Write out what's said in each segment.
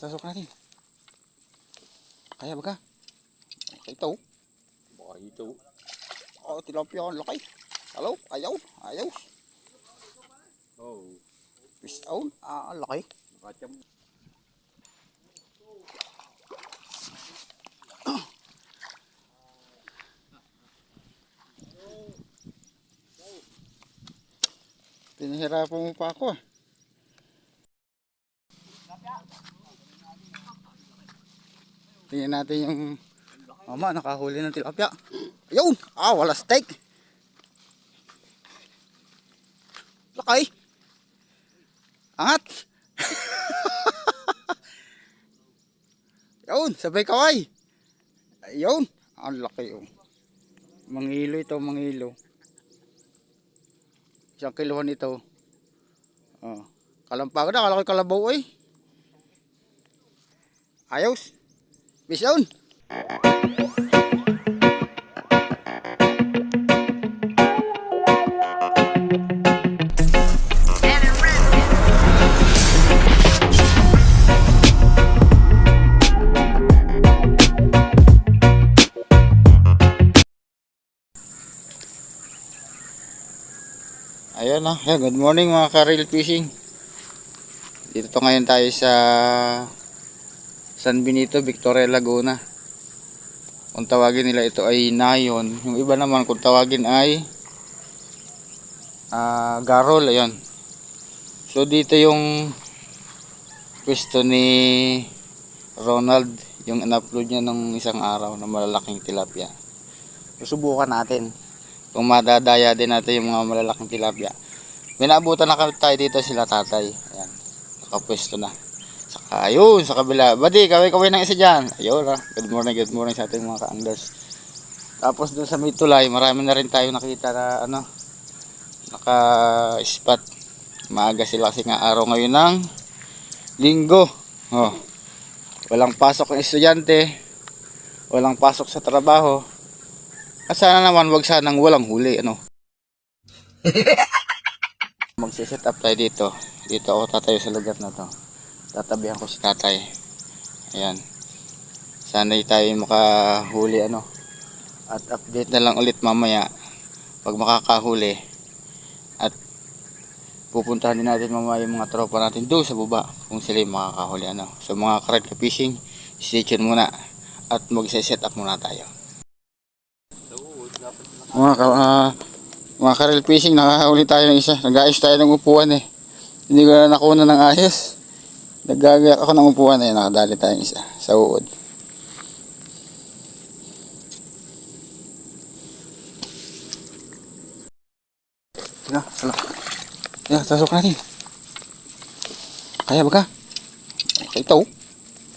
Tasok natin. Kaya ba ka? Ito. Baka ito. Oh, tilapia ang laki. Hello? Ayaw. Ayaw. Oh. Fish out. Ang laki. Nakacham. Pinahirapan mo pa ako. Tingnan natin yung mama nakahuli ng tilapia. Ayun! Wala steak. Laki. Angat. Ayun, sabay kaway. Ayun, ang laki oh. Mangilo ito, mangilo. Isang kiluhan ito. Oh. Kalampagan na, kalaki kalabaw eh. Ayos. Bis down. Ayan na, good morning mga ka-reel fishing. Dito ngayon tayo sa San Benito, Victoria, Laguna. Kung tawagin nila ito ay nayon. Yung iba naman kung tawagin ay garol. Ayun. So dito yung pwesto ni Ronald, yung in-upload niya nung isang araw na malalaking tilapia. Susubukan natin kung madadaya din natin yung mga malalaking tilapia. Minabutan na tayo dito sila tatay. Ayan, nakapwesto na. Saka ayun sa kabila, buddy, kaway-kaway ng isa dyan. Ayun good morning sa ating mga ka-anglers. Tapos dun sa may tulay, marami na rin tayo nakita na naka-spot. Maaga sila kasi nga araw ngayon ng linggo. Walang pasok ng estudyante, walang pasok sa trabaho. At sana naman wag sanang walang huli, Magsiset up tayo dito. Dito ako tatayo sa lugar na to. Tatabihan ko si tatay. Ayan. Sana'y tayo makahuli At update na lang ulit mamaya pag makakahuli. At pupuntahan din natin mamaya yung mga tropa natin doon sa baba kung sila yung makakahuli So mga ka-reel fishing, stay tuned muna at magsiset up muna tayo. Mga ka-reel fishing, nakahuli tayo ng isa. Nag-ayos tayo ng upuan eh. Hindi ko na nakuna ng ayos. Nagagayak ako ng upuan eh. Nakadali tayo ng isa sa uod. Tasok natin. Kaya ba ka? Ito.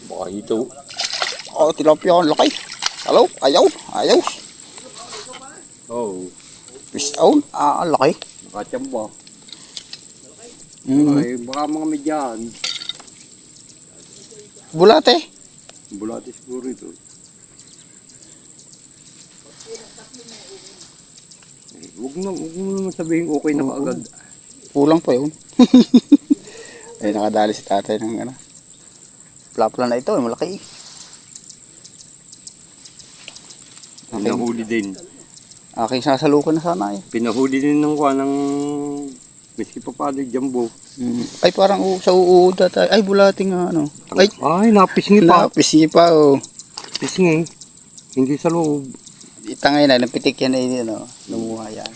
Baka ito. Tilapia ang laki. Hello? Ayaw. Ayaw. Oh. Fish out. Ang laki. Nakacham ba? Ay, baka mga medyan. Bulate. Bulate siguro ito. Huwag mo naman sabihin okay na kaagad. Kulang pa yun. Ay, nakadali si tatay ng plapla na ito. Malaki. Pinahuli din. Aking sasalukan na sana eh. Pinahuli din ng miski papalig jumbo. Ay, parang sa uod tayo. Ay, bulate nga Ay, napisngi pa. Napisngi pa Pisngi. Hindi sa loob. Itangay na, napitik yan eh, lumuha yan.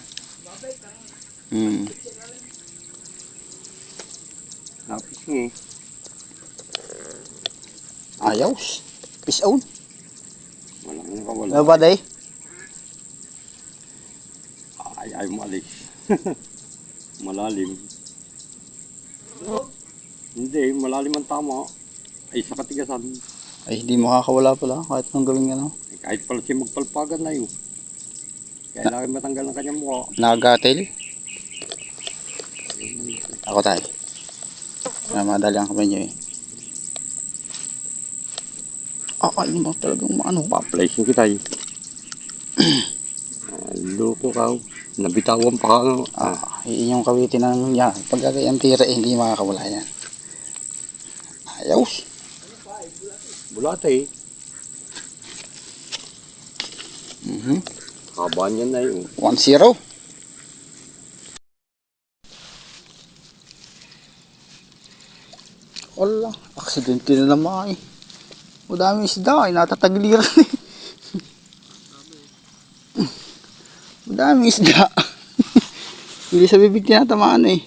Napisngi. Ayaw. Fish out. Walang nakawala. Ano ba day? Ay, malis. Malalim. Hindi, malalim ang tama. Ay, sa katigasan. Ay, hindi makakawala pala kahit nang gawin Kahit pala siya magpalpagan na yun. Kailangan matanggal ng kanyang mukha. Nagatil. Ako tayo. Madali ang kamay nyo eh. Kakain mo talagang ano. Paplasin kita eh. Loko ka. Nabitawan pa ka. Inyong kawitin ng yan. Pagka yung tira eh, hindi makakawala yan. Ayaw. Bulate eh. Mhm. Haba niyan na yun. 1-0. Wala, aksidente na naman eh. Madami isda ay natatagliran eh. Madami isda. Hindi sa bibig tinatamaan eh.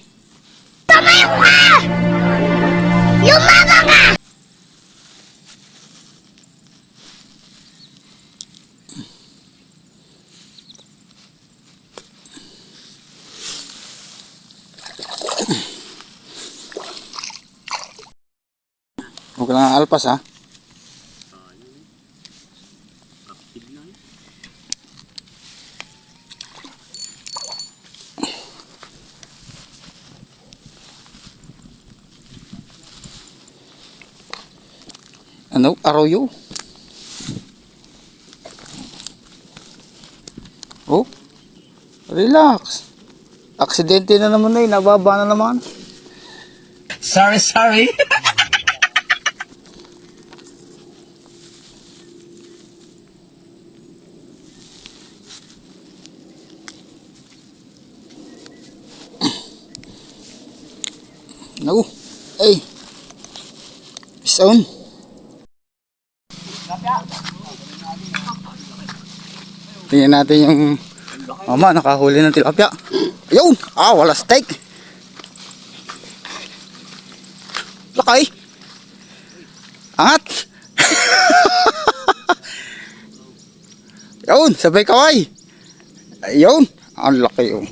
Huwag ka lang alpas ha. Ano? Arroyo? Oh, relax. Aksidente na naman na eh. Nababa na naman. Sorry. No. Ay. Sound. Tingnan natin yung mama, nakahuli ng tilapia. Ayun! Wala steak. Lakay. Angat. Ayun, sabay kaway. Ayun. Ang laki oh.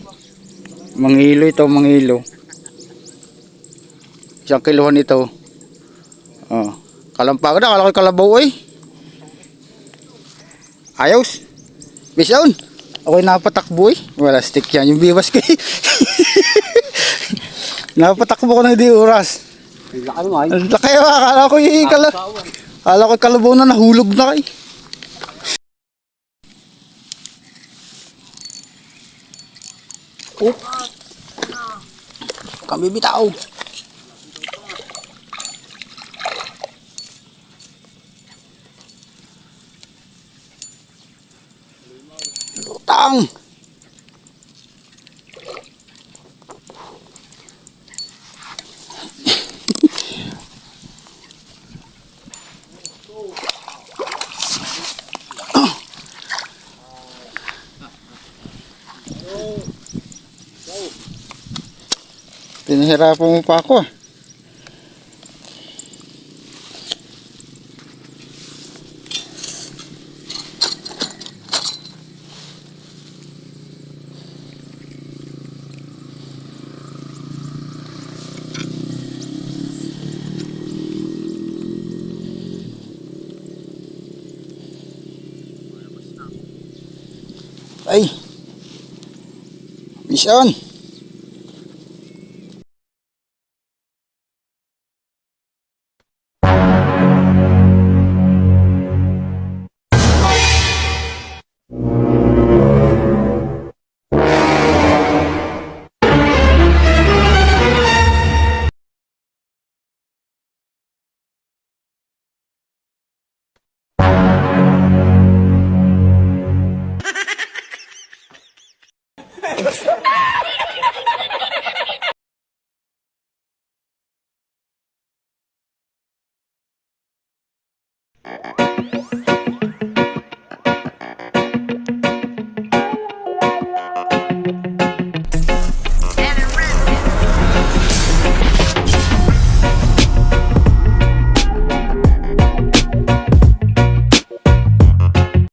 Mangilo ito, mangilo. 1 kilohan ito. Oh. Kalampagan na, kalaki kalabaw eh. Ayos. Bisaon. Ako'y napatakbo eh. Wala stick yan. Yung biwas ko eh. Napatakbo ko na di oras. Laki mo ay. Ang laki ba? Akala ko kalabaw na nahulog na kay. Oh. Kami bitaw. Lutang. Pinahirapan mo pa ako. Ay. Mission.